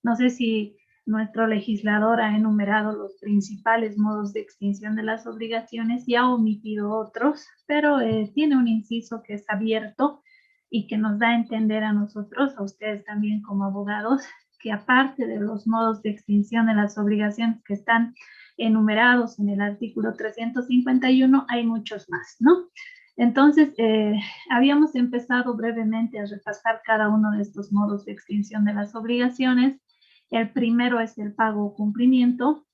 No sé si nuestro legislador ha enumerado los principales modos de extinción de las obligaciones y ha omitido otros, pero tiene un inciso que es abierto y que nos da a entender a nosotros, a ustedes también como abogados, que aparte de los modos de extinción de las obligaciones que están enumerados en el artículo 351, hay muchos más, ¿no? Entonces, habíamos empezado brevemente a repasar cada uno de estos modos de extinción de las obligaciones. El primero es el pago o cumplimiento.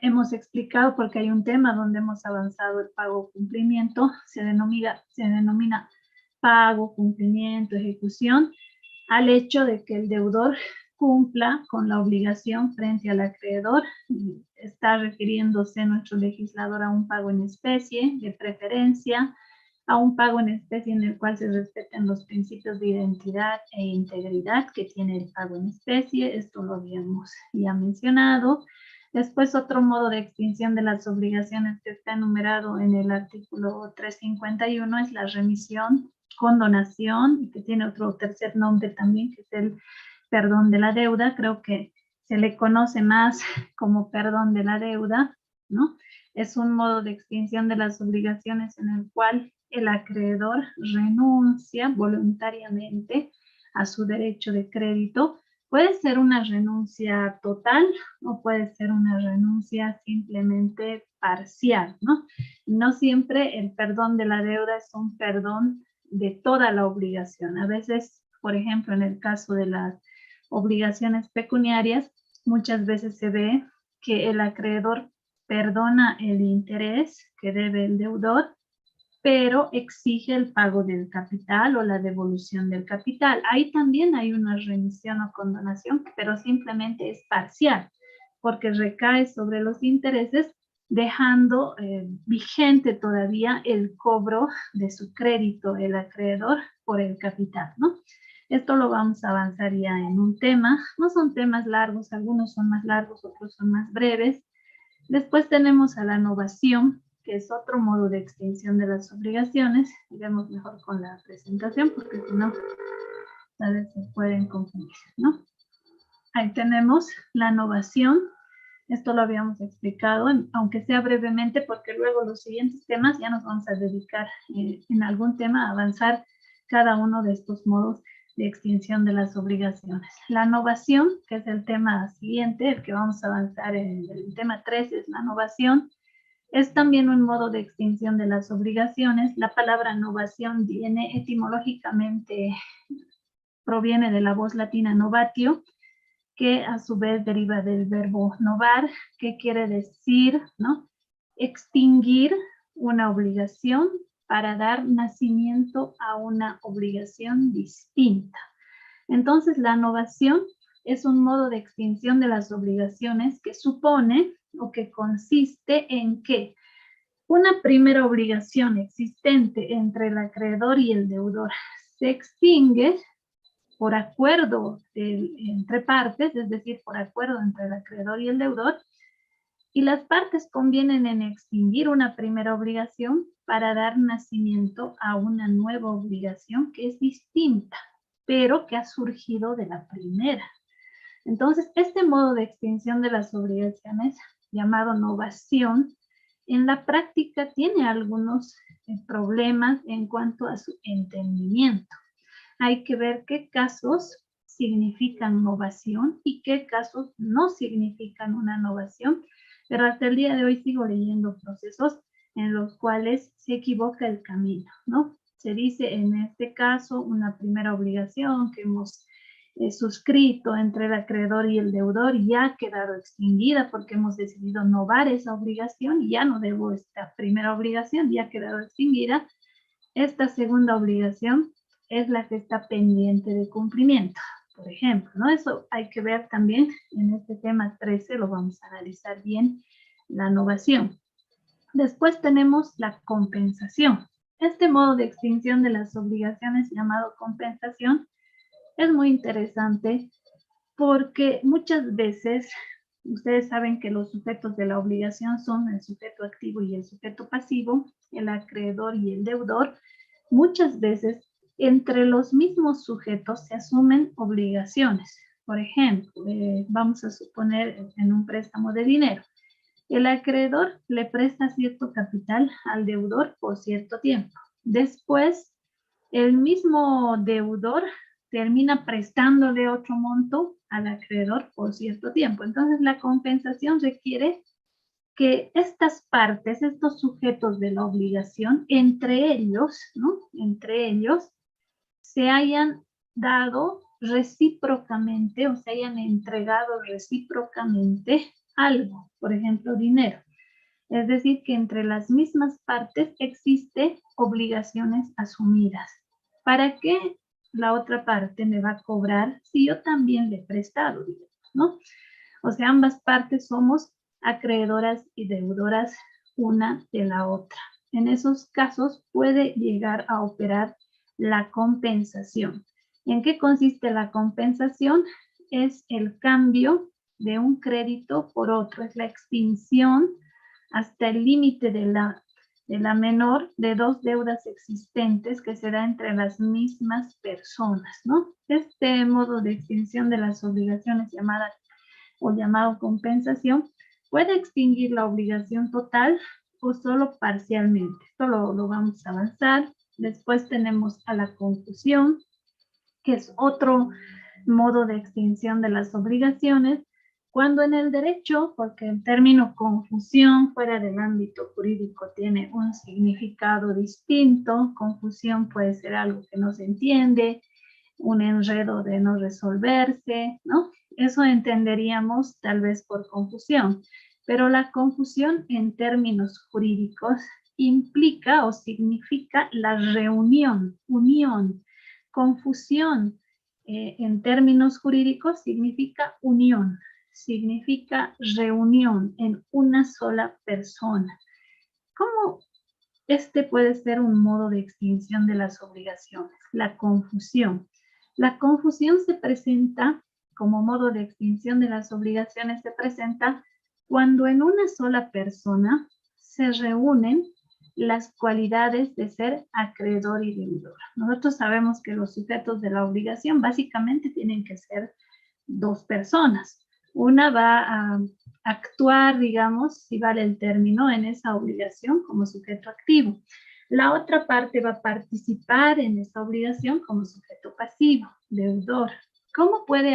Hemos explicado porque hay un tema donde hemos avanzado el pago o cumplimiento. Se denomina pago, cumplimiento, ejecución, al hecho de que el deudor cumpla con la obligación frente al acreedor. Está refiriéndose nuestro legislador a un pago en especie, de preferencia, a un pago en especie en el cual se respeten los principios de identidad e integridad que tiene el pago en especie. Esto lo habíamos ya mencionado. Después, otro modo de extinción de las obligaciones que está enumerado en el artículo 351 es la remisión, condonación, que tiene otro tercer nombre también, que es el perdón de la deuda. Creo que se le conoce más como perdón de la deuda, ¿no? Es un modo de extinción de las obligaciones en el cual el acreedor renuncia voluntariamente a su derecho de crédito. Puede ser una renuncia total o puede ser una renuncia simplemente parcial, ¿no? No siempre el perdón de la deuda es un perdón de toda la obligación. A veces, por ejemplo, en el caso de las obligaciones pecuniarias, muchas veces se ve que el acreedor perdona el interés que debe el deudor, pero exige el pago del capital o la devolución del capital. Ahí también hay una remisión o condonación, pero simplemente es parcial, porque recae sobre los intereses, dejando vigente todavía el cobro de su crédito, el acreedor, por el capital, ¿no? Esto lo vamos a avanzar ya en un tema. No son temas largos, algunos son más largos, otros son más breves. Después tenemos a la novación, que es otro modo de extinción de las obligaciones. Vemos mejor con la presentación, porque si no, a veces se pueden confundir, ¿no? Ahí tenemos la novación. Esto lo habíamos explicado, aunque sea brevemente, porque luego los siguientes temas ya nos vamos a dedicar en algún tema a avanzar cada uno de estos modos de extinción de las obligaciones. La novación, que es el tema siguiente, el que vamos a avanzar en el tema 3, es la novación. Es también un modo de extinción de las obligaciones. La palabra novación viene etimológicamente, proviene de la voz latina novatio, que a su vez deriva del verbo novar, que quiere decir, ¿no?, extinguir una obligación para dar nacimiento a una obligación distinta. Entonces, la novación es un modo de extinción de las obligaciones que supone o que consiste en que una primera obligación existente entre el acreedor y el deudor se extingue por acuerdo entre partes, es decir, por acuerdo entre el acreedor y el deudor, y las partes convienen en extinguir una primera obligación para dar nacimiento a una nueva obligación que es distinta, pero que ha surgido de la primera. Entonces, este modo de extinción de las obligaciones, llamado novación, en la práctica tiene algunos problemas en cuanto a su entendimiento. Hay que ver qué casos significan novación y qué casos no significan una novación, pero hasta el día de hoy sigo leyendo procesos en los cuales se equivoca el camino, ¿no? Se dice en este caso una primera obligación que hemos suscrito entre el acreedor y el deudor ya ha quedado extinguida porque hemos decidido novar esa obligación y ya no debo esta primera obligación, ya ha quedado extinguida. Esta segunda obligación es la que está pendiente de cumplimiento, por ejemplo, ¿no? Eso hay que ver también en este tema 13, lo vamos a analizar bien, la novación. Después tenemos la compensación. Este modo de extinción de las obligaciones llamado compensación es muy interesante porque muchas veces ustedes saben que los sujetos de la obligación son el sujeto activo y el sujeto pasivo, el acreedor y el deudor. Muchas veces entre los mismos sujetos se asumen obligaciones. Por ejemplo, vamos a suponer en un préstamo de dinero. El acreedor le presta cierto capital al deudor por cierto tiempo. Después, el mismo deudor termina prestándole otro monto al acreedor por cierto tiempo. Entonces, la compensación requiere que estas partes, estos sujetos de la obligación, entre ellos, ¿no? Entre ellos, se hayan dado recíprocamente o se hayan entregado recíprocamente algo, por ejemplo, dinero. Es decir, que entre las mismas partes existe obligaciones asumidas. ¿Para qué la otra parte me va a cobrar si yo también le he prestado, digamos, ¿no? O sea, ambas partes somos acreedoras y deudoras una de la otra. En esos casos puede llegar a operar la compensación. ¿En qué consiste la compensación? Es el cambio de un crédito por otro, es la extinción hasta el límite de la menor de dos deudas existentes que se da entre las mismas personas, ¿no? Este modo de extinción de las obligaciones llamado compensación puede extinguir la obligación total o solo parcialmente. Esto lo vamos a avanzar. Después tenemos a la confusión, que es otro modo de extinción de las obligaciones, cuando en el derecho, porque el término confusión fuera del ámbito jurídico tiene un significado distinto, confusión puede ser algo que no se entiende, un enredo de no resolverse, ¿no? Eso entenderíamos tal vez por confusión, pero la confusión en términos jurídicos implica o significa la reunión, unión. Confusión en términos jurídicos significa unión, significa reunión en una sola persona. ¿Cómo este puede ser un modo de extinción de las obligaciones? La confusión. La confusión se presenta como modo de extinción de las obligaciones, se presenta cuando en una sola persona se reúnen las cualidades de ser acreedor y deudor. Nosotros sabemos que los sujetos de la obligación básicamente tienen que ser dos personas. Una va a actuar, digamos, si vale el término, en esa obligación como sujeto activo. La otra parte va a participar en esa obligación como sujeto pasivo, deudor. ¿Cómo puede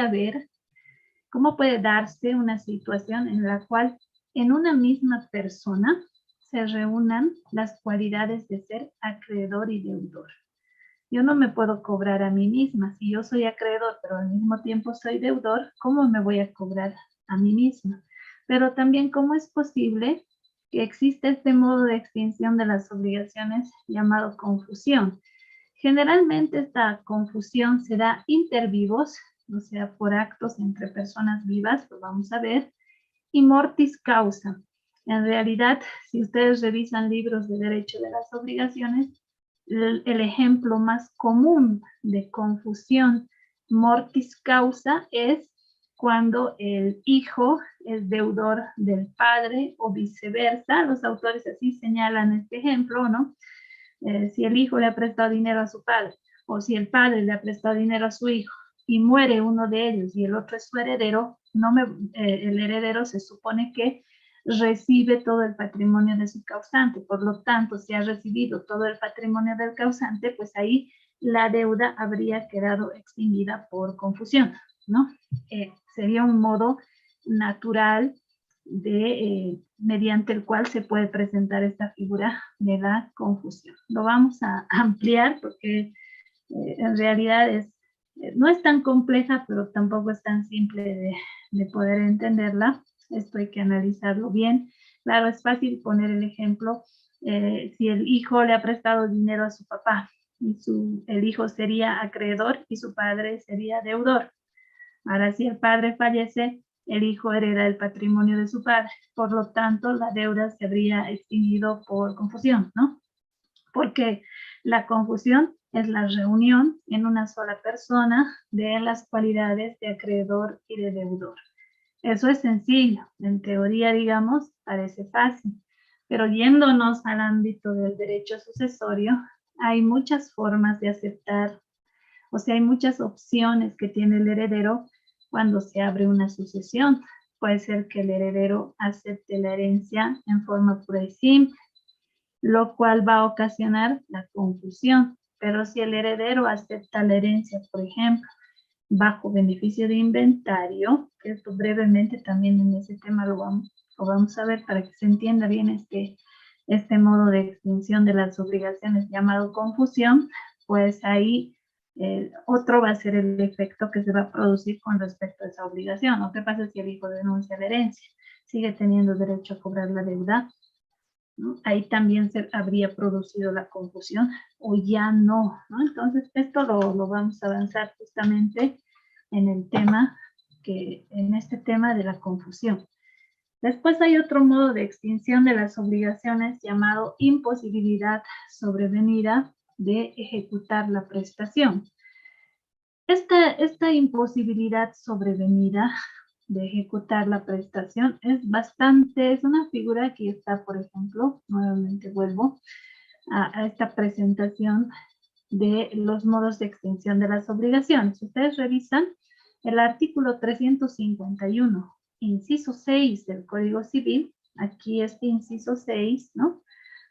darse una situación en la cual en una misma persona se reúnan las cualidades de ser acreedor y deudor? Yo no me puedo cobrar a mí misma. Si yo soy acreedor, pero al mismo tiempo soy deudor, ¿cómo me voy a cobrar a mí misma? Pero también, ¿cómo es posible que existe este modo de extinción de las obligaciones llamado confusión? Generalmente esta confusión se da inter vivos, o sea, por actos entre personas vivas, lo vamos a ver, y mortis causa. En realidad, si ustedes revisan libros de derecho de las obligaciones, el ejemplo más común de confusión mortis causa es cuando el hijo es deudor del padre o viceversa. Los autores así señalan este ejemplo, ¿no? Si el hijo le ha prestado dinero a su padre o si el padre le ha prestado dinero a su hijo y muere uno de ellos y el otro es su heredero, el heredero se supone que recibe todo el patrimonio de su causante. Por lo tanto, si ha recibido todo el patrimonio del causante, pues ahí la deuda habría quedado extinguida por confusión, ¿no? Sería un modo natural mediante el cual se puede presentar esta figura de la confusión. Lo vamos a ampliar porque en realidad no es tan compleja, pero tampoco es tan simple de poder entenderla. Esto hay que analizarlo bien. Claro, es fácil poner el ejemplo. Si el hijo le ha prestado dinero a su papá, y el hijo sería acreedor y su padre sería deudor. Ahora, si el padre fallece, el hijo hereda el patrimonio de su padre. Por lo tanto, la deuda se habría extinguido por confusión, ¿no? Porque la confusión es la reunión en una sola persona de las cualidades de acreedor y de deudor. Eso es sencillo. En teoría, digamos, parece fácil. Pero yéndonos al ámbito del derecho sucesorio, hay muchas formas de aceptar, o sea, hay muchas opciones que tiene el heredero cuando se abre una sucesión. Puede ser que el heredero acepte la herencia en forma pura y simple, lo cual va a ocasionar la confusión. Pero si el heredero acepta la herencia, por ejemplo, bajo beneficio de inventario, que esto brevemente también en ese tema lo vamos a ver para que se entienda bien este modo de extinción de las obligaciones llamado confusión, pues ahí otro va a ser el efecto que se va a producir con respecto a esa obligación. ¿O qué pasa si el hijo denuncia la herencia? ¿Sigue teniendo derecho a cobrar la deuda? ¿No? Ahí también se habría producido la confusión o ya no, ¿no? Entonces esto lo vamos a avanzar justamente en el tema, en este tema de la confusión. Después hay otro modo de extinción de las obligaciones llamado imposibilidad sobrevenida de ejecutar la prestación. Esta imposibilidad sobrevenida de ejecutar la prestación es una figura que está, por ejemplo, nuevamente vuelvo a esta presentación de los modos de extinción de las obligaciones. Ustedes revisan el artículo 351, inciso 6 del Código Civil, aquí este inciso 6, ¿no?,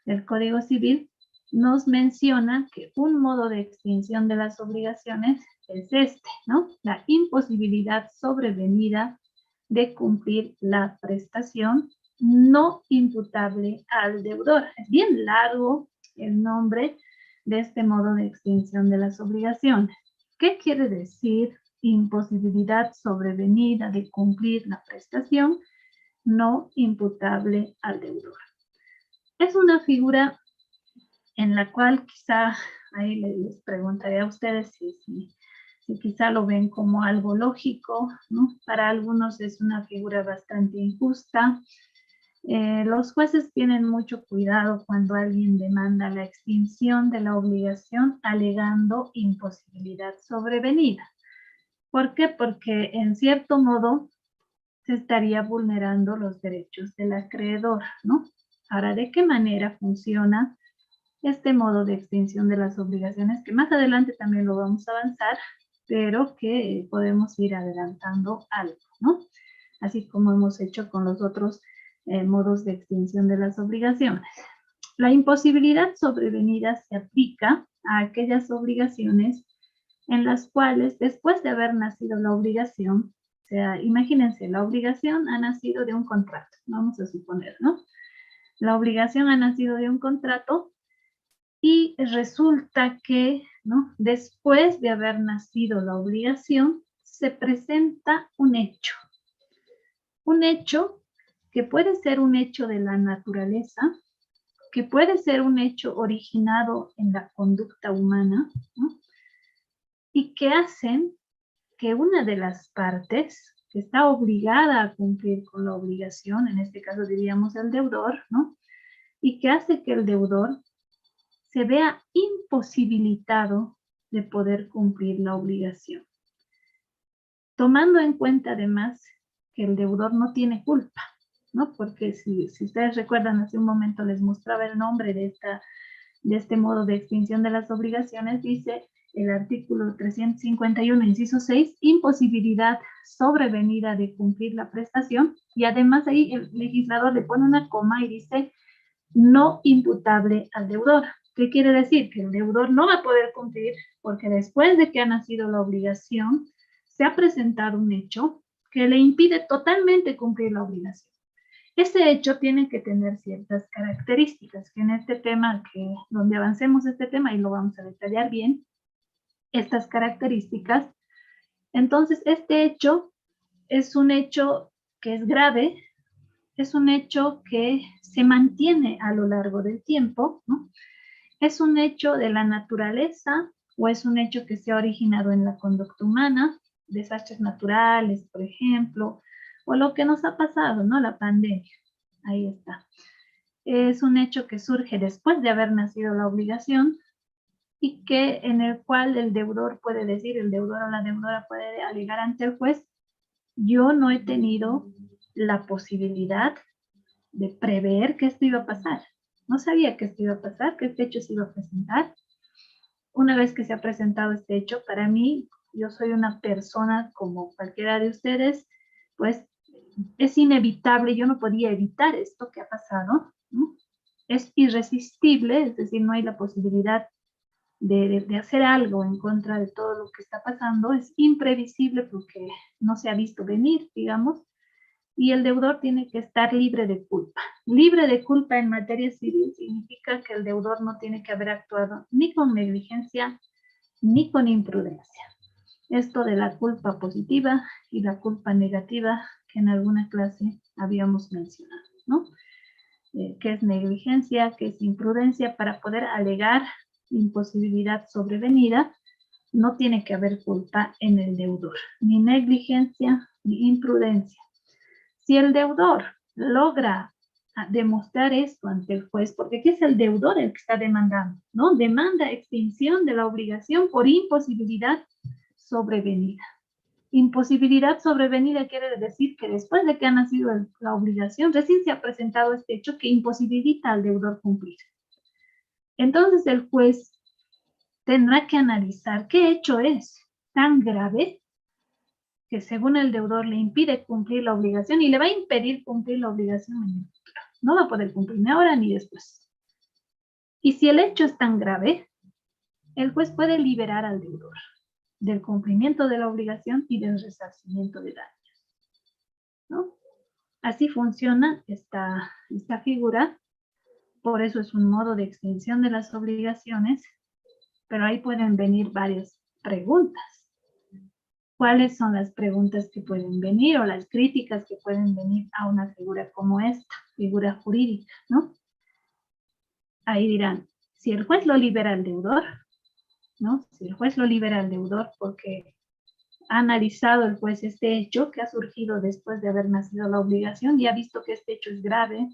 del Código Civil, nos menciona que un modo de extinción de las obligaciones es este, ¿no?, la imposibilidad sobrevenida de cumplir la prestación no imputable al deudor. Es bien largo el nombre de este modo de extinción de las obligaciones. ¿Qué quiere decir imposibilidad sobrevenida de cumplir la prestación no imputable al deudor? Es una figura en la cual quizá, ahí les preguntaré a ustedes si quizá lo ven como algo lógico, ¿no? Para algunos es una figura bastante injusta. Los jueces tienen mucho cuidado cuando alguien demanda la extinción de la obligación alegando imposibilidad sobrevenida. ¿Por qué? Porque en cierto modo se estaría vulnerando los derechos del acreedor, ¿no? Ahora, ¿de qué manera funciona este modo de extinción de las obligaciones? Que más adelante también lo vamos a avanzar, pero que podemos ir adelantando algo, ¿no? Así como hemos hecho con los otros modos de extinción de las obligaciones. La imposibilidad sobrevenida se aplica a aquellas obligaciones en las cuales, después de haber nacido la obligación, o sea, imagínense, la obligación ha nacido de un contrato, vamos a suponer, ¿no? La obligación ha nacido de un contrato y resulta que, ¿no?, después de haber nacido la obligación, se presenta un hecho que puede ser un hecho de la naturaleza, que puede ser un hecho originado en la conducta humana, ¿no?, y que hacen que una de las partes que está obligada a cumplir con la obligación, en este caso diríamos el deudor, ¿no?, y que hace que el deudor se vea imposibilitado de poder cumplir la obligación. Tomando en cuenta además que el deudor no tiene culpa, ¿no? Porque si ustedes recuerdan, hace un momento les mostraba el nombre de este modo de extinción de las obligaciones, dice el artículo 351, inciso 6, imposibilidad sobrevenida de cumplir la prestación, y además ahí el legislador le pone una coma y dice no imputable al deudor. ¿Qué quiere decir? Que el deudor no va a poder cumplir porque después de que ha nacido la obligación, se ha presentado un hecho que le impide totalmente cumplir la obligación. Ese hecho tiene que tener ciertas características, que en este tema, donde avancemos este tema y lo vamos a detallar bien, estas características. Entonces, este hecho es un hecho que es grave, es un hecho que se mantiene a lo largo del tiempo, ¿no? ¿Es un hecho de la naturaleza o es un hecho que se ha originado en la conducta humana? Desastres naturales, por ejemplo, o lo que nos ha pasado, ¿no? La pandemia. Ahí está. Es un hecho que surge después de haber nacido la obligación y en el cual el deudor puede decir, el deudor o la deudora puede alegar ante el juez, yo no he tenido la posibilidad de prever que esto iba a pasar. No sabía que esto iba a pasar, que este hecho se iba a presentar. Una vez que se ha presentado este hecho, para mí, yo soy una persona como cualquiera de ustedes, pues es inevitable, yo no podía evitar esto que ha pasado, ¿no? Es irresistible, es decir, no hay la posibilidad de hacer algo en contra de todo lo que está pasando, es imprevisible porque no se ha visto venir, digamos, y el deudor tiene que estar libre de culpa. Libre de culpa en materia civil significa que el deudor no tiene que haber actuado ni con negligencia ni con imprudencia. Esto de la culpa positiva y la culpa negativa que en alguna clase habíamos mencionado, ¿no? ¿Qué es negligencia? ¿Qué es imprudencia? Para poder alegar imposibilidad sobrevenida, no tiene que haber culpa en el deudor, ni negligencia ni imprudencia. Si el deudor logra demostrar esto ante el juez, porque ¿qué es el deudor el que está demandando? ¿No? Demanda extinción de la obligación por imposibilidad sobrevenida. Imposibilidad sobrevenida quiere decir que después de que ha nacido la obligación, recién se ha presentado este hecho que imposibilita al deudor cumplir. Entonces el juez tendrá que analizar qué hecho es tan grave que según el deudor le impide cumplir la obligación y le va a impedir cumplir la obligación en el futuro. No va a poder cumplir ni ahora ni después. Y si el hecho es tan grave, el juez puede liberar al deudor del cumplimiento de la obligación y del resarcimiento de daños, ¿no? Así funciona esta figura, por eso es un modo de extinción de las obligaciones, pero ahí pueden venir varias preguntas. ¿Cuáles son las preguntas que pueden venir o las críticas que pueden venir a una figura como esta, figura jurídica, ¿no? Ahí dirán, si el juez lo libera al deudor, ¿no? Si el juez lo libera al deudor porque ha analizado el juez este hecho que ha surgido después de haber nacido la obligación y ha visto que este hecho es grave,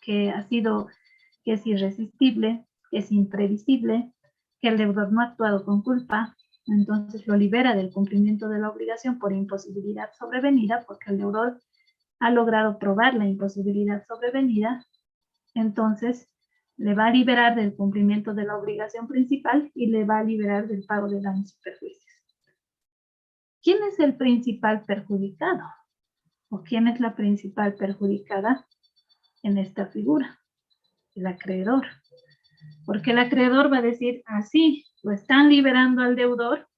que es irresistible, que es imprevisible, que el deudor no ha actuado con culpa, entonces lo libera del cumplimiento de la obligación por imposibilidad sobrevenida, porque el deudor ha logrado probar la imposibilidad sobrevenida, entonces le va a liberar del cumplimiento de la obligación principal y le va a liberar del pago de daños y perjuicios. ¿Quién es el principal perjudicado? ¿O quién es la principal perjudicada en esta figura? El acreedor. Porque el acreedor va a decir, así, lo están liberando al deudor,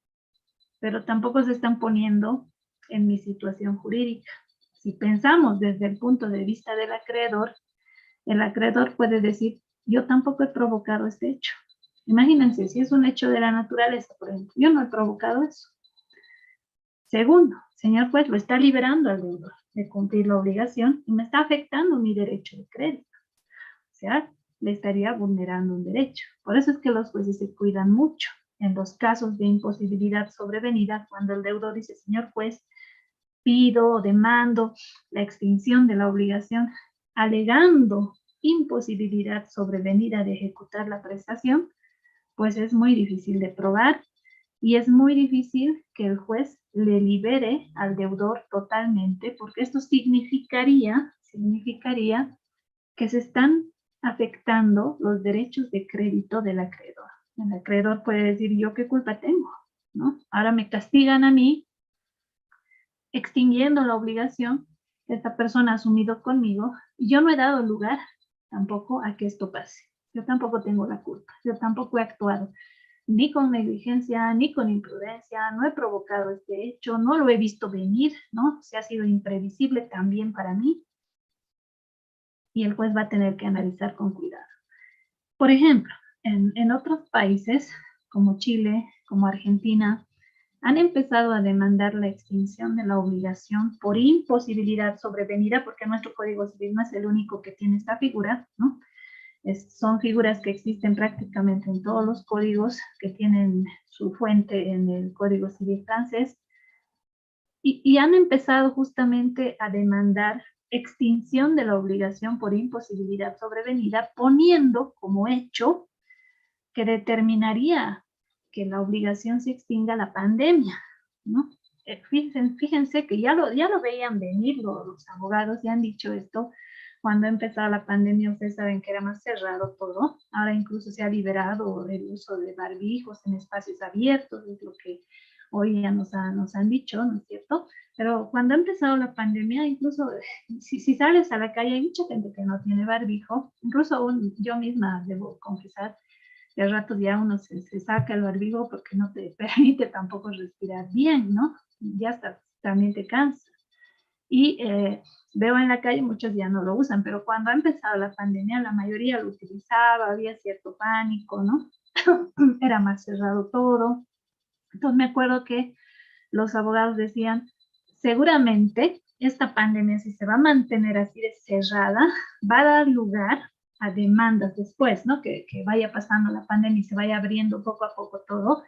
pero tampoco se están poniendo en mi situación jurídica. Si pensamos desde el punto de vista del acreedor, el acreedor puede decir, yo tampoco he provocado este hecho. Imagínense, si es un hecho de la naturaleza, por ejemplo, yo no he provocado eso. Segundo, señor juez, lo está liberando al deudor de cumplir la obligación y me está afectando mi derecho de crédito. O sea, le estaría vulnerando un derecho. Por eso es que los jueces se cuidan mucho en los casos de imposibilidad sobrevenida, cuando el deudor dice, señor juez, pido o demando la extinción de la obligación, alegando imposibilidad sobrevenida de ejecutar la prestación, pues es muy difícil de probar y es muy difícil que el juez le libere al deudor totalmente, porque esto significaría que se están afectando los derechos de crédito del acreedor. El acreedor puede decir, ¿yo qué culpa tengo? ¿No? Ahora me castigan a mí, extinguiendo la obligación que esta persona ha asumido conmigo, y yo no he dado lugar tampoco a que esto pase. Yo tampoco tengo la culpa, yo tampoco he actuado ni con negligencia, ni con imprudencia, no he provocado este hecho, no lo he visto venir, ¿no? Se ha sido imprevisible también para mí, y el juez va a tener que analizar con cuidado. Por ejemplo, en otros países como Chile, como Argentina, han empezado a demandar la extinción de la obligación por imposibilidad sobrevenida, porque nuestro Código Civil no es el único que tiene esta figura, ¿no? Son figuras que existen prácticamente en todos los códigos, que tienen su fuente en el Código Civil francés, y han empezado justamente a demandar extinción de la obligación por imposibilidad sobrevenida, poniendo como hecho que determinaría que la obligación se extinga la pandemia, ¿no? Fíjense que ya lo veían venir los abogados, ya han dicho esto. Cuando empezó la pandemia, ustedes saben que era más cerrado todo. Ahora incluso se ha liberado el uso de barbijos en espacios abiertos, es lo que hoy ya nos han dicho, ¿no es cierto? Pero cuando ha empezado la pandemia, incluso si sales a la calle, hay mucha gente que no tiene barbijo, incluso aún yo misma debo confesar que a ratos ya uno se saca el barbijo porque no te permite tampoco respirar bien, ¿no? Ya hasta también te cansa. Y veo en la calle muchos ya no lo usan, pero cuando ha empezado la pandemia la mayoría lo utilizaba, había cierto pánico, ¿no? Era más cerrado todo. Entonces me acuerdo que los abogados decían, seguramente esta pandemia, si se va a mantener así de cerrada, va a dar lugar a demandas después, ¿no? Que vaya pasando la pandemia y se vaya abriendo poco a poco todo,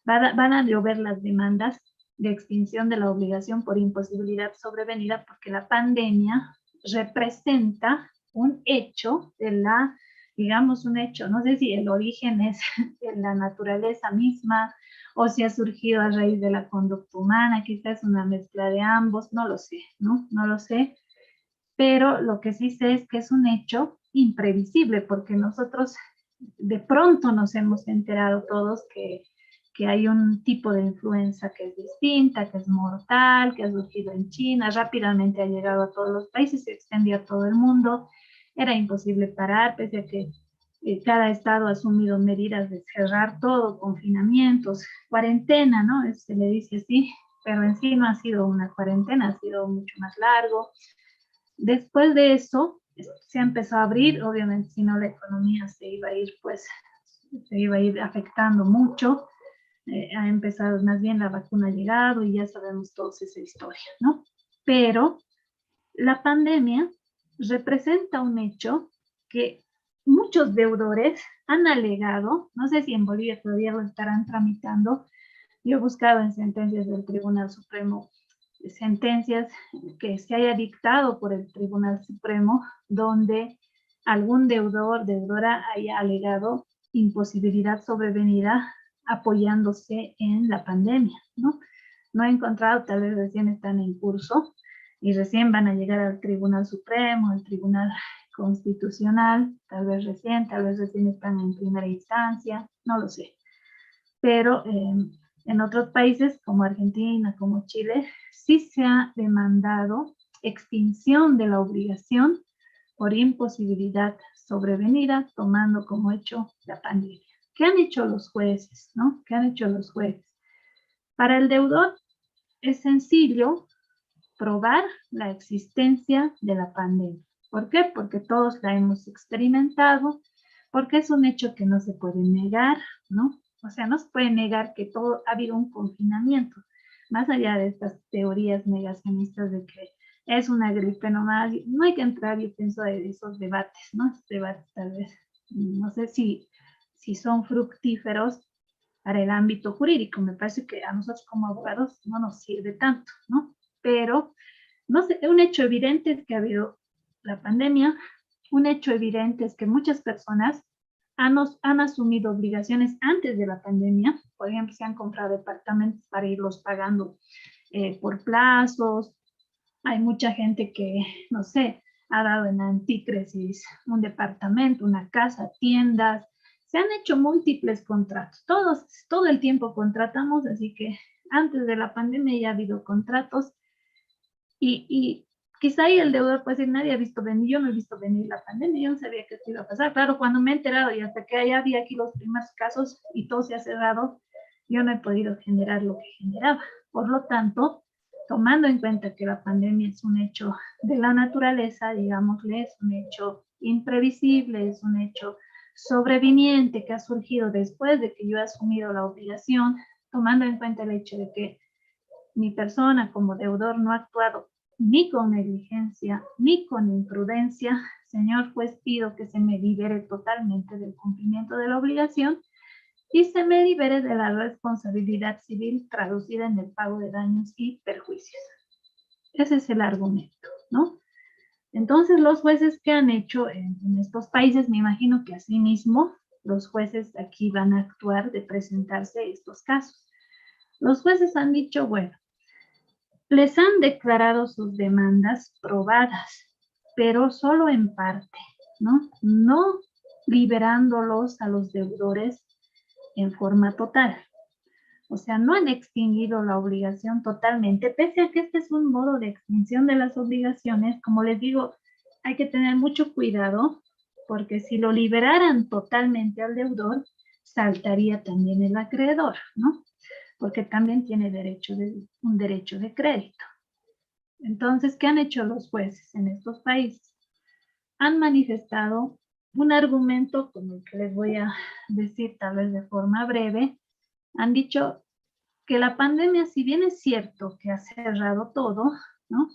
van a llover las demandas de extinción de la obligación por imposibilidad sobrevenida, porque la pandemia representa un hecho de la, digamos, un hecho, no sé si el origen es de la naturaleza misma o si ha surgido a raíz de la conducta humana, quizás una mezcla de ambos, no lo sé, ¿no? No lo sé, pero lo que sí sé es que es un hecho imprevisible, porque nosotros de pronto nos hemos enterado todos que hay un tipo de influenza que es distinta, que es mortal, que ha surgido en China, rápidamente ha llegado a todos los países, se extendió a todo el mundo, era imposible parar, pese a que cada estado ha asumido medidas de cerrar todo, confinamientos, cuarentena, ¿no? Se le dice así, pero en sí no ha sido una cuarentena, ha sido mucho más largo. Después de eso, se empezó a abrir, obviamente, si no la economía se iba a ir, pues, se iba a ir afectando mucho. Ha empezado, más bien la vacuna ha llegado y ya sabemos todos esa historia, ¿no? Pero la pandemia representa un hecho que muchos deudores han alegado, no sé si en Bolivia todavía lo estarán tramitando, yo he buscado en sentencias del Tribunal Supremo sentencias que se haya dictado por el Tribunal Supremo donde algún deudora haya alegado imposibilidad sobrevenida apoyándose en la pandemia, ¿no? No he encontrado, tal vez recién están en curso y recién van a llegar al Tribunal Supremo, al Tribunal Constitucional, tal vez recién están en primera instancia, no lo sé. Pero en otros países como Argentina, como Chile, sí se ha demandado extinción de la obligación por imposibilidad sobrevenida, tomando como hecho la pandemia. ¿Qué han hecho los jueces? ¿No? ¿Qué han hecho los jueces? Para el deudor es sencillo probar la existencia de la pandemia. ¿Por qué? Porque todos la hemos experimentado, porque es un hecho que no se puede negar, ¿no? O sea, no se puede negar que todo ha habido un confinamiento, más allá de estas teorías negacionistas de que es una gripe nomás, no hay que entrar, yo pienso, en esos debates, ¿no? Esos debates tal vez, no sé si son fructíferos para el ámbito jurídico, me parece que a nosotros como abogados no nos sirve tanto, ¿no? Pero no sé, un hecho evidente es que ha habido la pandemia, un hecho evidente es que muchas personas han asumido obligaciones antes de la pandemia, por ejemplo, se han comprado departamentos para irlos pagando por plazos, hay mucha gente que, no sé, ha dado en antícrisis un departamento, una casa, tiendas, se han hecho múltiples contratos, todo el tiempo contratamos, así que antes de la pandemia ya ha habido contratos y quizá ahí el deudor puede decir, nadie ha visto venir, yo no he visto venir la pandemia, yo no sabía que esto iba a pasar. Claro, cuando me he enterado y hasta que ya había aquí los primeros casos y todo se ha cerrado, yo no he podido generar lo que generaba. Por lo tanto, tomando en cuenta que la pandemia es un hecho de la naturaleza, digámosle, es un hecho imprevisible, es un hecho sobreviniente que ha surgido después de que yo he asumido la obligación, tomando en cuenta el hecho de que mi persona como deudor no ha actuado ni con negligencia ni con imprudencia, señor juez, pido que se me libere totalmente del cumplimiento de la obligación y se me libere de la responsabilidad civil traducida en el pago de daños y perjuicios. Ese es el argumento, ¿no? Entonces, los jueces que han hecho en estos países, me imagino que así mismo los jueces aquí van a actuar de presentarse estos casos. Los jueces han dicho, bueno, les han declarado sus demandas probadas, pero solo en parte, ¿no? No liberándolos a los deudores en forma total. O sea, no han extinguido la obligación totalmente, pese a que este es un modo de extinción de las obligaciones. Como les digo, hay que tener mucho cuidado, porque si lo liberaran totalmente al deudor, saltaría también el acreedor, ¿no? Porque también tiene un derecho de crédito. Entonces, ¿qué han hecho los jueces en estos países? Han manifestado un argumento, como el que les voy a decir tal vez de forma breve. Han dicho que la pandemia, si bien es cierto que ha cerrado todo, ¿no?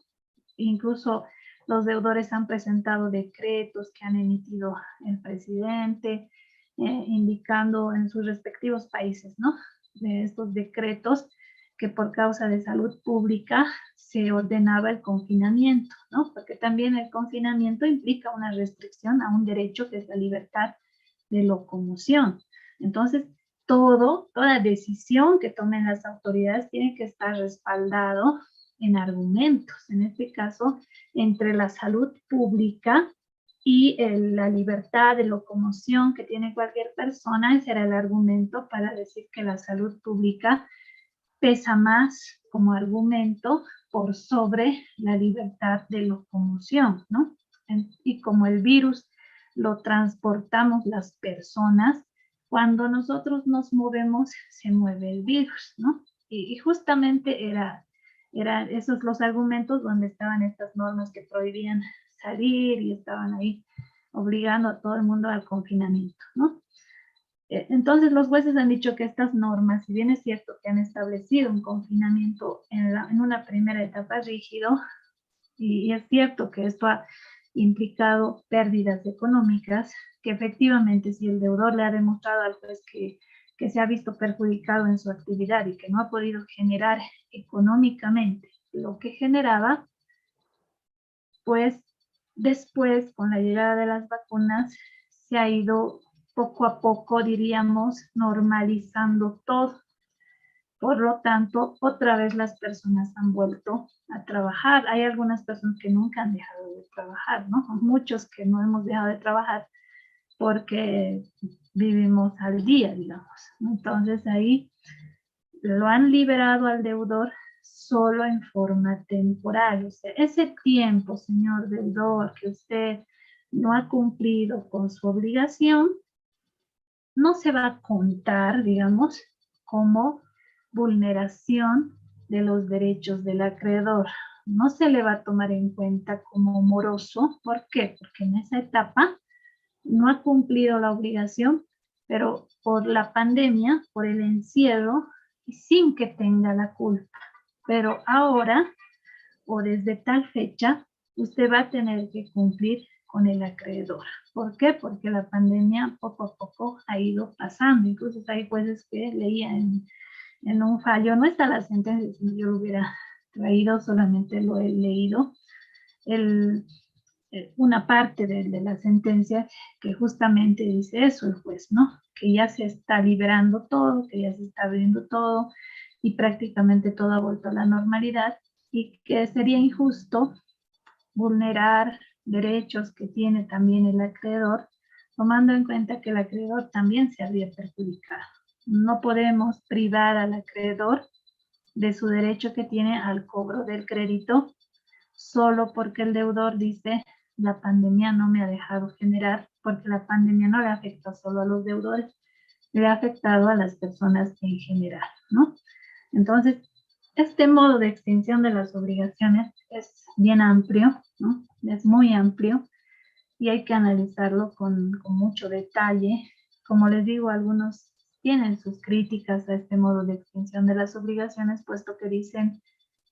Incluso los deudores han presentado decretos que han emitido el presidente, indicando en sus respectivos países, ¿no? De estos decretos que por causa de salud pública se ordenaba el confinamiento, ¿no? Porque también el confinamiento implica una restricción a un derecho que es la libertad de locomoción. Entonces, toda decisión que tomen las autoridades tiene que estar respaldado en argumentos, en este caso, entre la salud pública y la libertad de locomoción que tiene cualquier persona. Ese era el argumento para decir que la salud pública pesa más como argumento por sobre la libertad de locomoción, ¿no? Y como el virus lo transportamos las personas, cuando nosotros nos movemos, se mueve el virus, ¿no? Y justamente eran esos los argumentos donde estaban estas normas que prohibían salir y estaban ahí obligando a todo el mundo al confinamiento, ¿no? Entonces los jueces han dicho que estas normas, si bien es cierto que han establecido un confinamiento en una primera etapa rígido, y es cierto que esto ha implicado pérdidas económicas, que efectivamente si el deudor le ha demostrado al juez que se ha visto perjudicado en su actividad y que no ha podido generar económicamente lo que generaba, pues después, con la llegada de las vacunas, se ha ido poco a poco, diríamos, normalizando todo. Por lo tanto, otra vez las personas han vuelto a trabajar. Hay algunas personas que nunca han dejado de trabajar, ¿no? Muchos que no hemos dejado de trabajar porque vivimos al día, digamos. Entonces ahí lo han liberado al deudor solo en forma temporal. O sea, ese tiempo, señor deudor, que usted no ha cumplido con su obligación, no se va a contar, digamos, como vulneración de los derechos del acreedor. No se le va a tomar en cuenta como moroso. ¿Por qué? Porque en esa etapa no ha cumplido la obligación, pero por la pandemia, por el encierro, y sin que tenga la culpa. Pero ahora, o desde tal fecha, usted va a tener que cumplir con el acreedor. ¿Por qué? Porque la pandemia poco a poco ha ido pasando. Incluso hay jueces que leía en un fallo, no está la sentencia, si yo lo hubiera traído, solamente lo he leído, el, una parte de la sentencia que justamente dice eso el juez, ¿no? Que ya se está liberando todo, que ya se está abriendo todo y prácticamente todo ha vuelto a la normalidad y que sería injusto vulnerar derechos que tiene también el acreedor, tomando en cuenta que el acreedor también se habría perjudicado. No podemos privar al acreedor de su derecho que tiene al cobro del crédito solo porque el deudor dice la pandemia no me ha dejado generar, porque la pandemia no le afecta solo a los deudores, le ha afectado a las personas en general, ¿no? Entonces, este modo de extinción de las obligaciones es bien amplio, ¿no? Es muy amplio y hay que analizarlo con mucho detalle. Como les digo, algunos tienen sus críticas a este modo de extinción de las obligaciones, puesto que dicen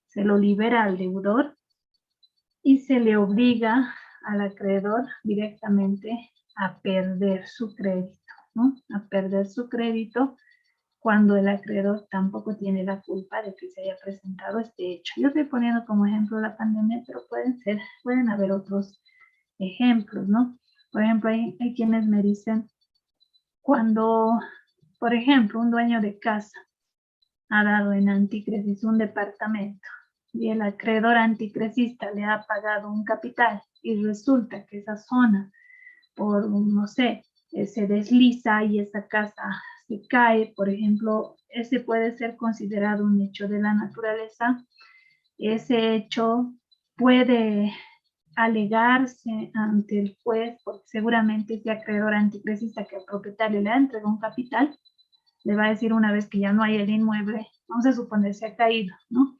se lo libera al deudor y se le obliga al acreedor directamente a perder su crédito, ¿no? A perder su crédito cuando el acreedor tampoco tiene la culpa de que se haya presentado este hecho. Yo estoy poniendo como ejemplo la pandemia, pero pueden haber otros ejemplos, ¿no? Por ejemplo, hay quienes me dicen, cuando, por ejemplo, un dueño de casa ha dado en anticresis un departamento y el acreedor anticresista le ha pagado un capital y resulta que esa zona, por, no sé, se desliza y esa casa se cae, por ejemplo, ese puede ser considerado un hecho de la naturaleza. Ese hecho puede alegarse ante el juez, porque seguramente ese acreedor anticresista que al propietario le ha entregado un capital, le va a decir una vez que ya no hay el inmueble, vamos a suponer se ha caído, ¿no?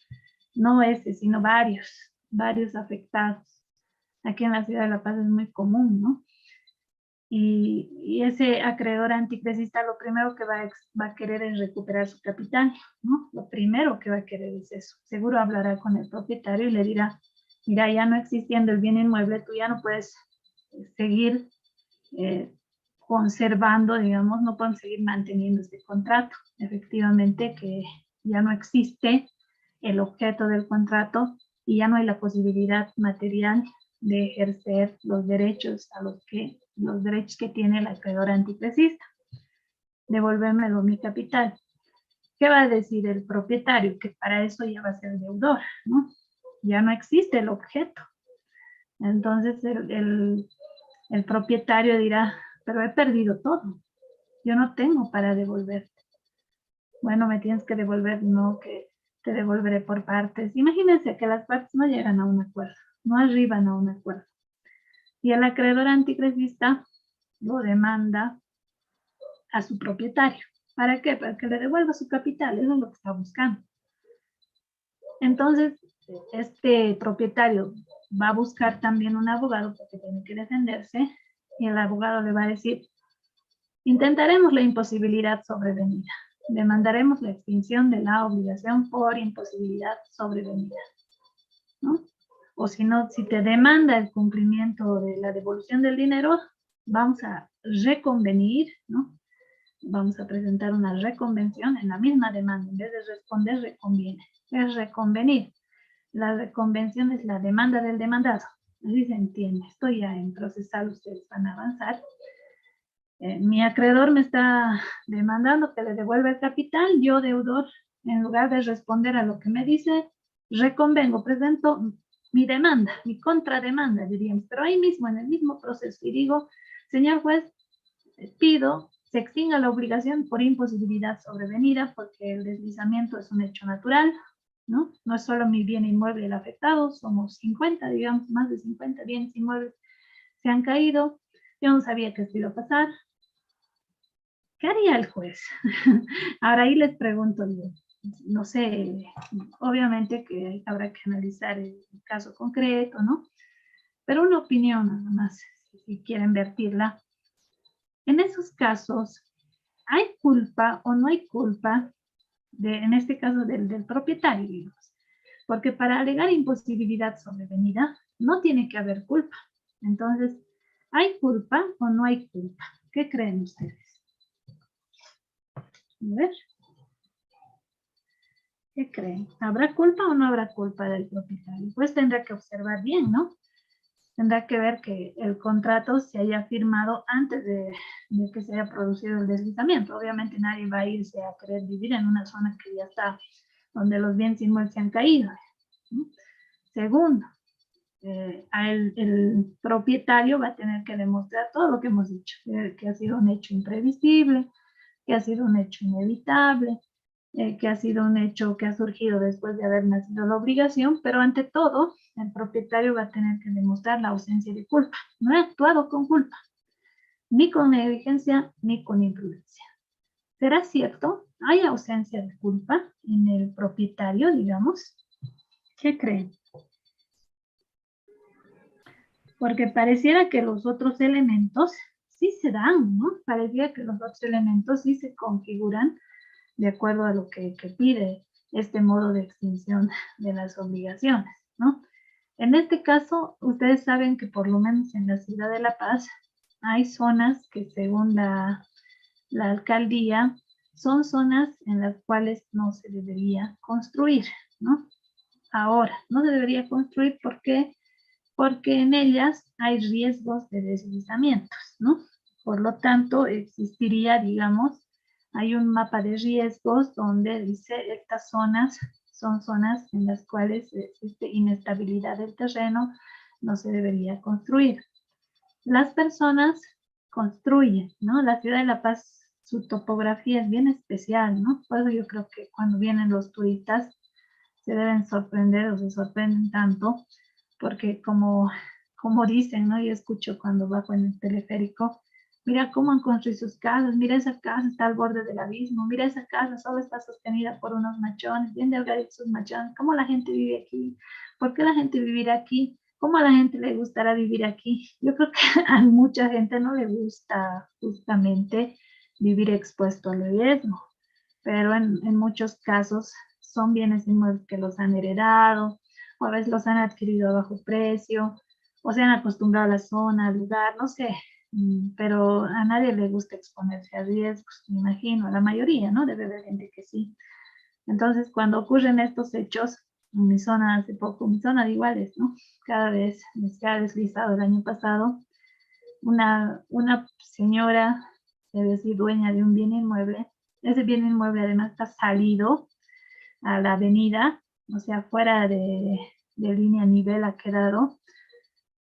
No ese, sino varios afectados. Aquí en la ciudad de La Paz es muy común, ¿no? Y ese acreedor anticresista lo primero que va a querer es recuperar su capital, ¿no? Lo primero que va a querer es eso. Seguro hablará con el propietario y le dirá, mira, ya no existiendo el bien inmueble, tú ya no puedes seguir conservando, digamos, no pueden seguir manteniendo este contrato. Efectivamente que ya no existe el objeto del contrato y ya no hay la posibilidad material de ejercer los derechos que tiene el acreedor anticresista. Devolvérmelo mi capital. ¿Qué va a decir el propietario? Que para eso ya va a ser deudor, ¿no? Ya no existe el objeto. Entonces el propietario dirá, pero he perdido todo. Yo no tengo para devolverte. Bueno, me tienes que devolver, no, que te devolveré por partes. Imagínense que las partes no llegan a un acuerdo, no arriban a un acuerdo. Y el acreedor anticresista lo demanda a su propietario. ¿Para qué? Para que le devuelva su capital, eso es lo que está buscando. Entonces, este propietario va a buscar también un abogado porque tiene que defenderse y el abogado le va a decir, intentaremos la imposibilidad sobrevenida. Demandaremos la extinción de la obligación por imposibilidad sobrevenida, ¿no? O si no, si te demanda el cumplimiento de la devolución del dinero, vamos a reconvenir, ¿no? Vamos a presentar una reconvención en la misma demanda. En vez de responder, reconviene. Es reconvenir. La reconvención es la demanda del demandado. Así se entiende. Esto ya en procesal ustedes van a avanzar. Mi acreedor me está demandando que le devuelva el capital. Yo, deudor, en lugar de responder a lo que me dice, reconvengo, presento mi demanda, mi contrademanda, diríamos. Pero ahí mismo, en el mismo proceso, y digo, señor juez, pido se extinga la obligación por imposibilidad sobrevenida, porque el deslizamiento es un hecho natural, ¿no? No es solo mi bien inmueble el afectado, somos 50, digamos, más de 50 bienes inmuebles se han caído. Yo no sabía que esto iba a pasar. ¿Qué haría el juez? Ahora ahí les pregunto yo, no sé, obviamente que habrá que analizar el caso concreto, ¿no? Pero una opinión nada más, si quieren vertirla. En esos casos, ¿hay culpa o no hay culpa, en este caso del propietario, digamos? Porque para alegar imposibilidad sobrevenida, no tiene que haber culpa. Entonces, ¿hay culpa o no hay culpa? ¿Qué creen ustedes? A ver. ¿Qué creen? ¿Habrá culpa o no habrá culpa del propietario? Pues tendrá que observar bien, ¿no? Tendrá que ver que el contrato se haya firmado antes de que se haya producido el deslizamiento. Obviamente nadie va a irse a querer vivir en una zona que ya está, donde los bienes inmuebles se han caído, ¿no? Segundo, el propietario va a tener que demostrar todo lo que hemos dicho, que ha sido un hecho imprevisible, que ha sido un hecho inevitable, que ha sido un hecho que ha surgido después de haber nacido la obligación, pero ante todo, el propietario va a tener que demostrar la ausencia de culpa. No ha actuado con culpa, ni con negligencia, ni con imprudencia. ¿Será cierto? ¿Hay ausencia de culpa en el propietario, digamos? ¿Qué creen? Porque pareciera que los otros elementos sí se dan, ¿no? Pareciera que los otros elementos sí se configuran de acuerdo a lo que pide este modo de extinción de las obligaciones, ¿no? En este caso, ustedes saben que por lo menos en la ciudad de La Paz hay zonas que según la alcaldía son zonas en las cuales no se debería construir, ¿no? Ahora, no se debería construir porque en ellas hay riesgos de deslizamientos, ¿no? Por lo tanto, existiría, digamos, hay un mapa de riesgos donde dice estas zonas son zonas en las cuales existe inestabilidad del terreno, no se debería construir. Las personas construyen, ¿no? La ciudad de La Paz su topografía es bien especial, ¿no? Por eso yo creo que cuando vienen los turistas se deben sorprender o se sorprenden tanto, porque como dicen, ¿no? Yo escucho cuando bajo en el teleférico, mira cómo han construido sus casas, mira esa casa está al borde del abismo, mira esa casa solo está sostenida por unos machones, bien delgaditos sus machones, ¿cómo la gente vive aquí? ¿Por qué la gente vivirá aquí? ¿Cómo a la gente le gustará vivir aquí? Yo creo que a mucha gente no le gusta justamente vivir expuesto al riesgo, pero en muchos casos son bienes inmuebles que los han heredado, o a veces los han adquirido a bajo precio, o se han acostumbrado a la zona, al lugar, no sé, pero a nadie le gusta exponerse a riesgos, me imagino, a la mayoría, ¿no? Debe haber gente que sí. Entonces, cuando ocurren estos hechos, en mi zona hace poco, mi zona de iguales, ¿no? Cada vez se ha deslizado el año pasado, una señora, es decir, dueña de un bien inmueble, ese bien inmueble además está salido a la avenida, o sea, fuera de línea nivel ha quedado,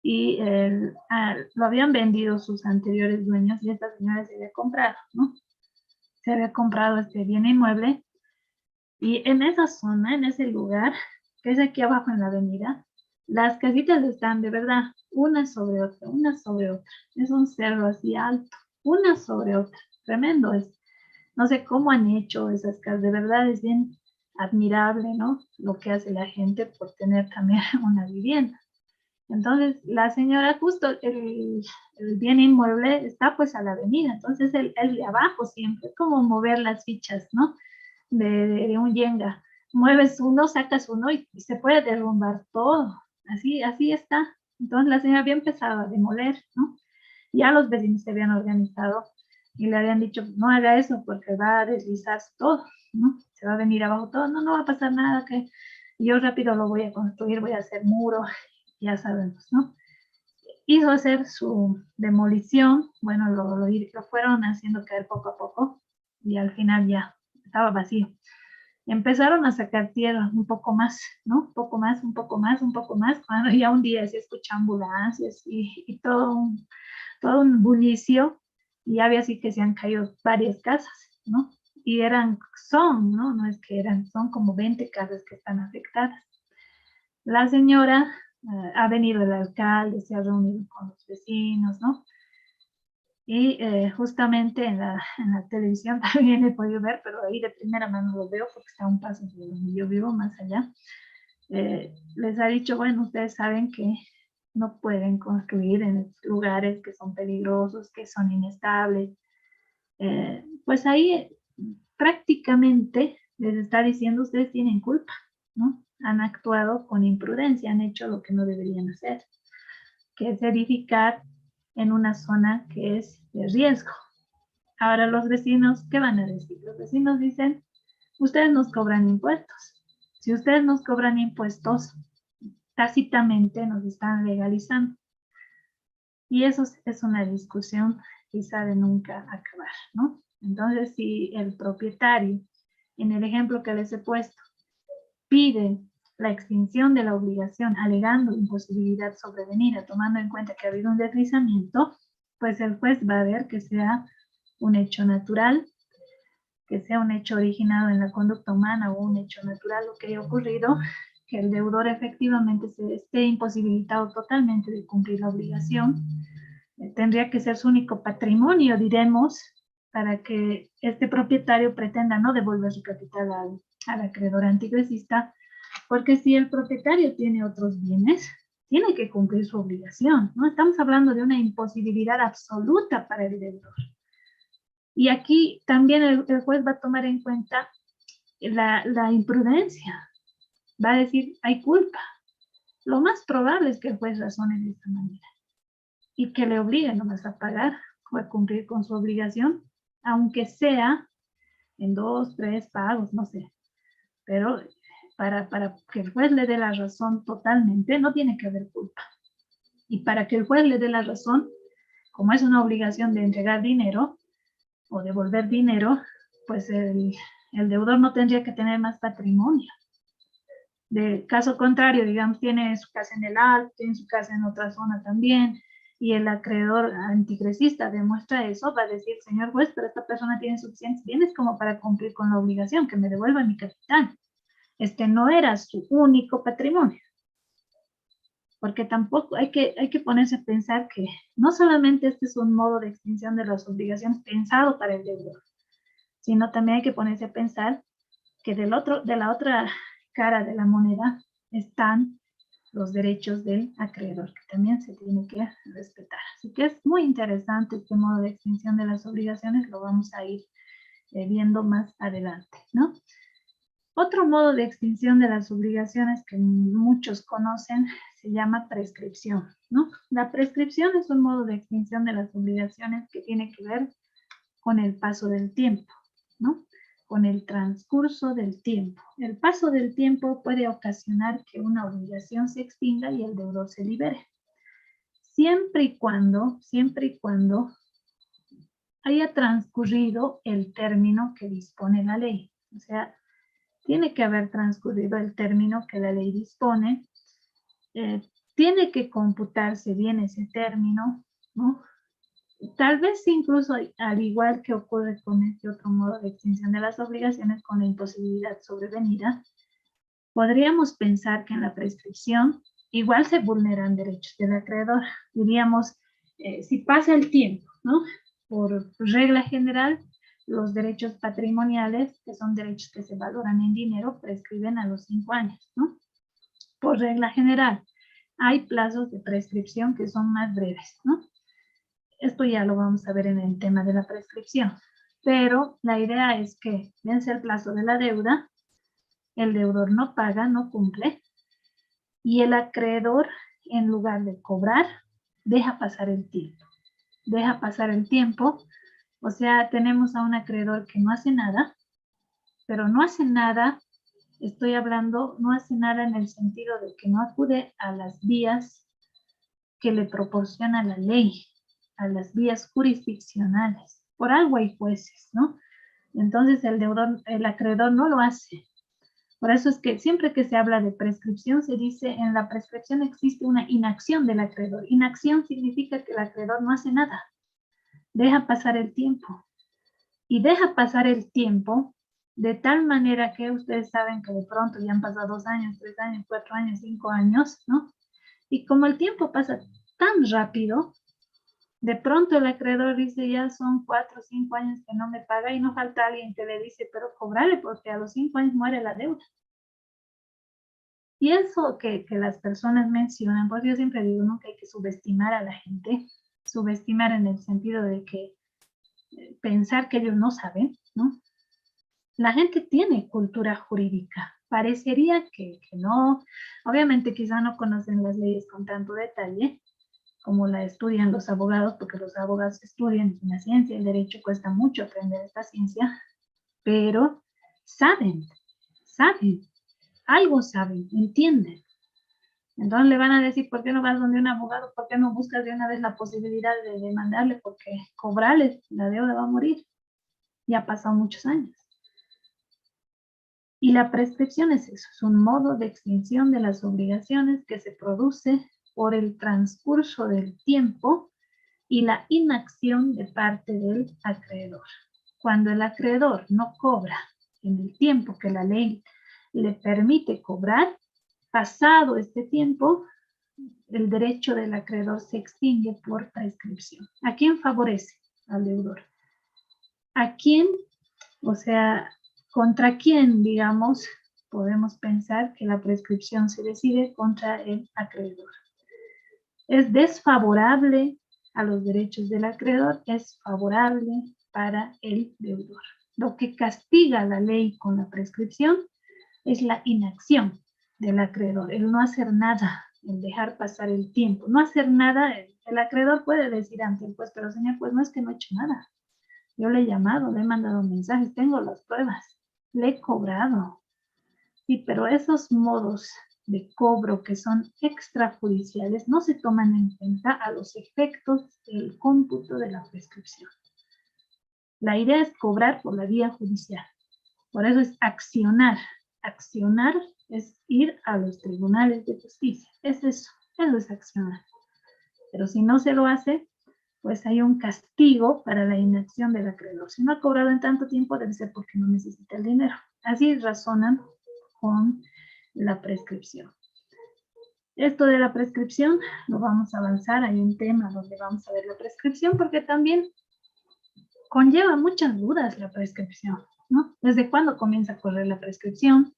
y lo habían vendido sus anteriores dueños y esta señora se había comprado, ¿no? Se había comprado este bien inmueble y en esa zona, en ese lugar, que es aquí abajo en la avenida, las casitas están de verdad una sobre otra, una sobre otra. Es un cerro así alto, una sobre otra. Tremendo es. No sé cómo han hecho esas casas, de verdad es bien admirable, ¿no? Lo que hace la gente por tener también una vivienda. Entonces, la señora, justo el bien inmueble está pues a la avenida, entonces el de abajo siempre, como mover las fichas, ¿no? De un yenga. Mueves uno, sacas uno y se puede derrumbar todo. Así está. Entonces la señora había empezado a demoler, ¿no? Ya los vecinos se habían organizado y le habían dicho, no haga eso porque va a deslizarse todo, ¿no? Se va a venir abajo todo, no va a pasar nada, que yo rápido lo voy a construir, voy a hacer muro, ya sabemos, ¿no? Hizo hacer su demolición, bueno, lo fueron haciendo caer poco a poco y al final ya estaba vacío. Empezaron a sacar tierra un poco más, ¿no? Un poco más, un poco más, un poco más, cuando ya un día se escucha ambulancias y todo un bullicio, y ya había así que se han caído varias casas, ¿no? Y ¿no? No es que son como 20 casas que están afectadas. La señora, ha venido el alcalde, se ha reunido con los vecinos, ¿no? Y justamente en la televisión también he podido ver, pero ahí de primera mano lo veo porque está a un paso de donde yo vivo, más allá. Les ha dicho, bueno, ustedes saben que no pueden construir en lugares que son peligrosos, que son inestables. Pues ahí prácticamente les está diciendo, ustedes tienen culpa, ¿no? Han actuado con imprudencia, han hecho lo que no deberían hacer, que es edificar en una zona que es de riesgo. Ahora los vecinos, ¿qué van a decir? Los vecinos dicen, ustedes nos cobran impuestos. Si ustedes nos cobran impuestos, tácitamente nos están legalizando. Y eso es una discusión quizá de nunca acabar, ¿no? Entonces, si el propietario, en el ejemplo que les he puesto, pide la extinción de la obligación alegando imposibilidad sobrevenida, tomando en cuenta que ha habido un deslizamiento, pues el juez va a ver que sea un hecho natural, que sea un hecho originado en la conducta humana o un hecho natural lo que haya ocurrido, que el deudor efectivamente se esté imposibilitado totalmente de cumplir la obligación, tendría que ser su único patrimonio, diremos, para que este propietario pretenda no devolver su capital al acreedor antigresista, porque si el propietario tiene otros bienes, tiene que cumplir su obligación, ¿no? Estamos hablando de una imposibilidad absoluta para el deudor. Y aquí también el juez va a tomar en cuenta la imprudencia, va a decir, hay culpa. Lo más probable es que el juez razone de esta manera y que le obligue nomás a pagar o a cumplir con su obligación, aunque sea en 2, 3 pagos, no sé. Pero para que el juez le dé la razón totalmente, no tiene que haber culpa. Y para que el juez le dé la razón, como es una obligación de entregar dinero o devolver dinero, pues el deudor no tendría que tener más patrimonio. De caso contrario, digamos, tiene su casa en el Alto, tiene su casa en otra zona también, y el acreedor anticresista demuestra eso, va a decir, señor juez, pero esta persona tiene suficientes bienes como para cumplir con la obligación, que me devuelva mi capital. Este no era su único patrimonio. Porque tampoco hay que ponerse a pensar que no solamente este es un modo de extinción de las obligaciones pensado para el deudor, sino también hay que ponerse a pensar que de la otra cara de la moneda están los derechos del acreedor, que también se tiene que respetar. Así que es muy interesante este modo de extinción de las obligaciones, lo vamos a ir viendo más adelante, ¿no? Otro modo de extinción de las obligaciones que muchos conocen se llama prescripción, ¿no? La prescripción es un modo de extinción de las obligaciones que tiene que ver con el paso del tiempo, ¿no? Con el transcurso del tiempo. El paso del tiempo puede ocasionar que una obligación se extinga y el deudor se libere. Siempre y cuando haya transcurrido el término que dispone la ley. O sea, tiene que haber transcurrido el término que la ley dispone, tiene que computarse bien ese término, ¿no? Tal vez incluso al igual que ocurre con este otro modo de extinción de las obligaciones, con la imposibilidad sobrevenida, podríamos pensar que en la prescripción igual se vulneran derechos del acreedor. Diríamos, si pasa el tiempo, ¿no? Por regla general, los derechos patrimoniales, que son derechos que se valoran en dinero, prescriben a los 5 años, ¿no? Por regla general, hay plazos de prescripción que son más breves, ¿no? Esto ya lo vamos a ver en el tema de la prescripción, pero la idea es que vence el plazo de la deuda, el deudor no paga, no cumple, y el acreedor, en lugar de cobrar, deja pasar el tiempo. Deja pasar el tiempo, o sea, tenemos a un acreedor que no hace nada, pero no hace nada, estoy hablando, no hace nada en el sentido de que no acude a las vías que le proporciona la ley, a las vías jurisdiccionales. Por algo hay jueces, ¿no? Entonces el acreedor no lo hace. Por eso es que siempre que se habla de prescripción, se dice en la prescripción existe una inacción del acreedor. Inacción significa que el acreedor no hace nada, deja pasar el tiempo. Y deja pasar el tiempo de tal manera que ustedes saben que de pronto ya han pasado 2 años, 3 años, 4 años, 5 años, ¿no? Y como el tiempo pasa tan rápido, de pronto el acreedor dice, ya son 4 o 5 años que no me paga y no falta alguien que le dice, pero cobrale porque a los 5 años muere la deuda. Y eso que las personas mencionan, pues yo siempre digo, ¿no? Que hay que subestimar a la gente, subestimar en el sentido de que pensar que ellos no saben, ¿no? La gente tiene cultura jurídica, parecería que no, obviamente quizá no conocen las leyes con tanto detalle, como la estudian los abogados, porque los abogados estudian una ciencia, el derecho cuesta mucho aprender esta ciencia, pero saben, algo saben, entienden. Entonces le van a decir, ¿por qué no vas donde un abogado? ¿Por qué no buscas de una vez la posibilidad de demandarle? Porque cobrarle, la deuda va a morir. Ya han pasado muchos años. Y la prescripción es eso, es un modo de extinción de las obligaciones que se produce por el transcurso del tiempo y la inacción de parte del acreedor. Cuando el acreedor no cobra en el tiempo que la ley le permite cobrar, pasado este tiempo, el derecho del acreedor se extingue por prescripción. ¿A quién favorece? Al deudor. ¿A quién? O sea, ¿contra quién, digamos, podemos pensar que la prescripción se decide? Contra el acreedor. Es desfavorable a los derechos del acreedor, es favorable para el deudor. Lo que castiga la ley con la prescripción es la inacción del acreedor, el no hacer nada, el dejar pasar el tiempo. No hacer nada, el acreedor puede decir ante el juez, pero señor, pues no es que no he hecho nada. Yo le he llamado, le he mandado mensajes, tengo las pruebas, le he cobrado. Sí, pero esos modos de cobro que son extrajudiciales no se toman en cuenta a los efectos del cómputo de la prescripción. La idea es cobrar por la vía judicial. Por eso es accionar. Accionar es ir a los tribunales de justicia. Es eso es accionar. Pero si no se lo hace, pues hay un castigo para la inacción del acreedor. Si no ha cobrado en tanto tiempo, debe ser porque no necesita el dinero. Así razonan con la prescripción. Esto de la prescripción lo vamos a avanzar. Hay un tema donde vamos a ver la prescripción porque también conlleva muchas dudas la prescripción, ¿no? ¿Desde cuándo comienza a correr la prescripción?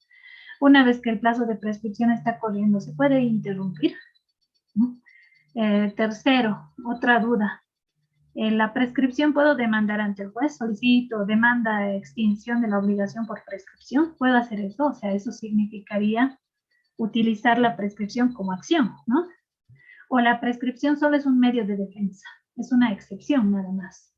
Una vez que el plazo de prescripción está corriendo, ¿se puede interrumpir? ¿No? Tercero, otra duda. En la prescripción, ¿puedo demandar ante el juez? Solicito demanda extinción de la obligación por prescripción. ¿Puedo hacer eso? O sea, eso significaría utilizar la prescripción como acción, ¿no? O la prescripción solo es un medio de defensa. Es una excepción nada más.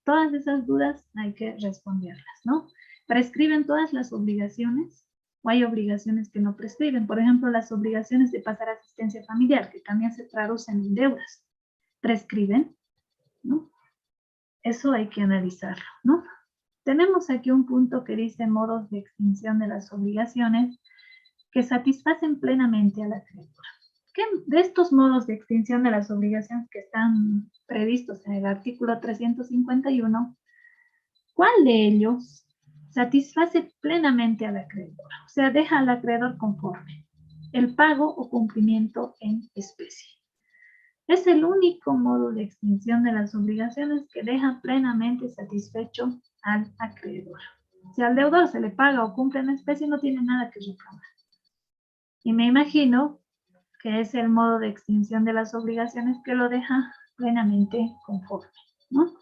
Todas esas dudas hay que responderlas, ¿no? ¿Prescriben todas las obligaciones? ¿O hay obligaciones que no prescriben? Por ejemplo, las obligaciones de pasar asistencia familiar, que también se traducen en deudas. ¿Prescriben? ¿No? Eso hay que analizarlo, ¿no? Tenemos aquí un punto que dice modos de extinción de las obligaciones que satisfacen plenamente al acreedor. ¿Qué de estos modos de extinción de las obligaciones que están previstos en el artículo 351, cuál de ellos satisface plenamente al acreedor? O sea, deja al acreedor conforme. El pago o cumplimiento en especie. Es el único modo de extinción de las obligaciones que deja plenamente satisfecho al acreedor. Si al deudor se le paga o cumple en especie, no tiene nada que reclamar. Y me imagino que es el modo de extinción de las obligaciones que lo deja plenamente conforme, ¿no?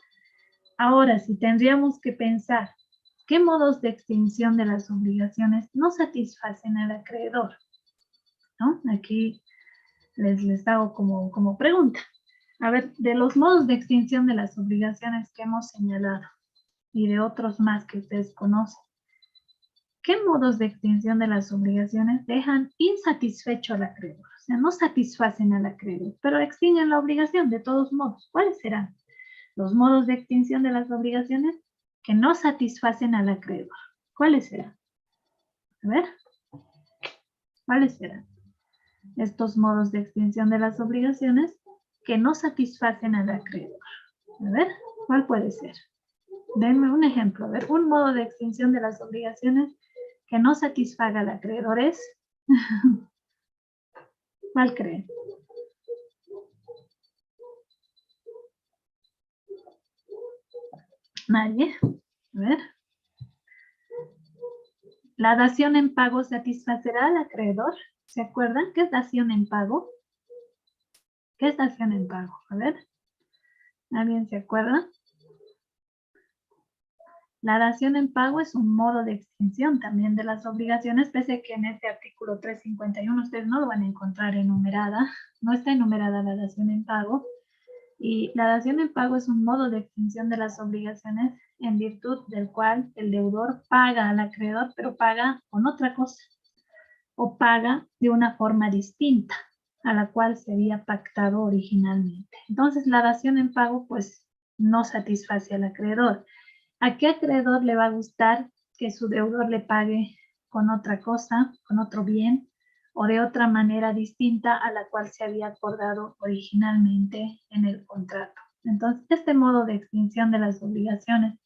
Ahora, si tendríamos que pensar qué modos de extinción de las obligaciones no satisfacen al acreedor, ¿no? Aquí les hago como pregunta. A ver, de los modos de extinción de las obligaciones que hemos señalado y de otros más que ustedes conocen, ¿qué modos de extinción de las obligaciones dejan insatisfecho al acreedor? O sea, no satisfacen al acreedor, pero extinguen la obligación de todos modos. ¿Cuáles serán los modos de extinción de las obligaciones que no satisfacen al acreedor? ¿Cuáles serán? A ver, ¿cuáles serán estos modos de extinción de las obligaciones que no satisfacen al acreedor? A ver, ¿cuál puede ser? Denme un ejemplo. A ver, un modo de extinción de las obligaciones que no satisfaga al acreedor es... ¿Cuál creen? Nadie. A ver. ¿La dación en pago satisfacerá al acreedor? ¿Se acuerdan? ¿Qué es dación en pago? ¿Qué es dación en pago? A ver. ¿Alguien se acuerda? La dación en pago es un modo de extinción también de las obligaciones, pese a que en este artículo 351 ustedes no lo van a encontrar enumerada. No está enumerada la dación en pago. Y la dación en pago es un modo de extinción de las obligaciones en virtud del cual el deudor paga al acreedor, pero paga con otra cosa o paga de una forma distinta a la cual se había pactado originalmente. Entonces, la dación en pago pues no satisface al acreedor. ¿A qué acreedor le va a gustar que su deudor le pague con otra cosa, con otro bien, o de otra manera distinta a la cual se había acordado originalmente en el contrato? Entonces, este modo de extinción de las obligaciones,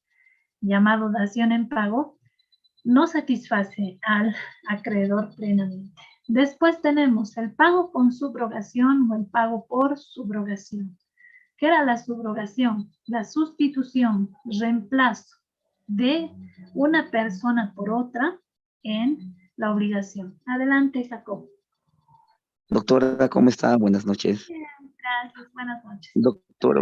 llamado dación en pago, no satisface al acreedor plenamente. Después tenemos el pago con subrogación o el pago por subrogación. ¿Qué era la subrogación? La sustitución, reemplazo de una persona por otra en la obligación. Adelante, Jacob. Doctora, ¿cómo está? Buenas noches. Bien, gracias, buenas noches. Doctora,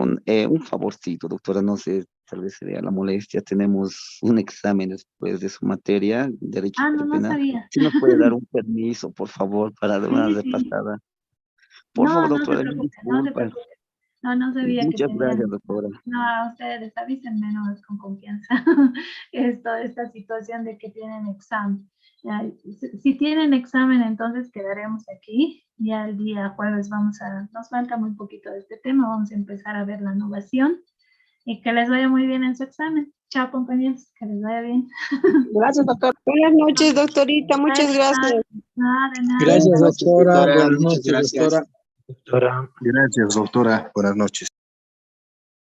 un favorcito, doctora, no sé, tal vez sería la molestia. Tenemos un examen después de su materia, Derecho No Penal. sabía. Si nos puede dar un permiso, por favor, para dar una Sí, sí. repasada. Por No, favor, no se doctora, mil preocupe, no se disculpas. preocupe. No sabía que Muchas gracias, tenían. doctora. No, a ustedes avísenme nomás con confianza. Esta situación de que tienen examen. Ya, si tienen examen, entonces quedaremos aquí. Ya el día jueves nos falta muy poquito de este tema. Vamos a empezar a ver la innovación y que les vaya muy bien en su examen. Chao, compañeros, que les vaya bien. Gracias, doctor. Buenas noches, doctorita. Muchas gracias. No, de nada. Gracias, doctora. Doctora, Buenas muchas noches, gracias. doctora. Doctora. Gracias, doctora. Buenas noches.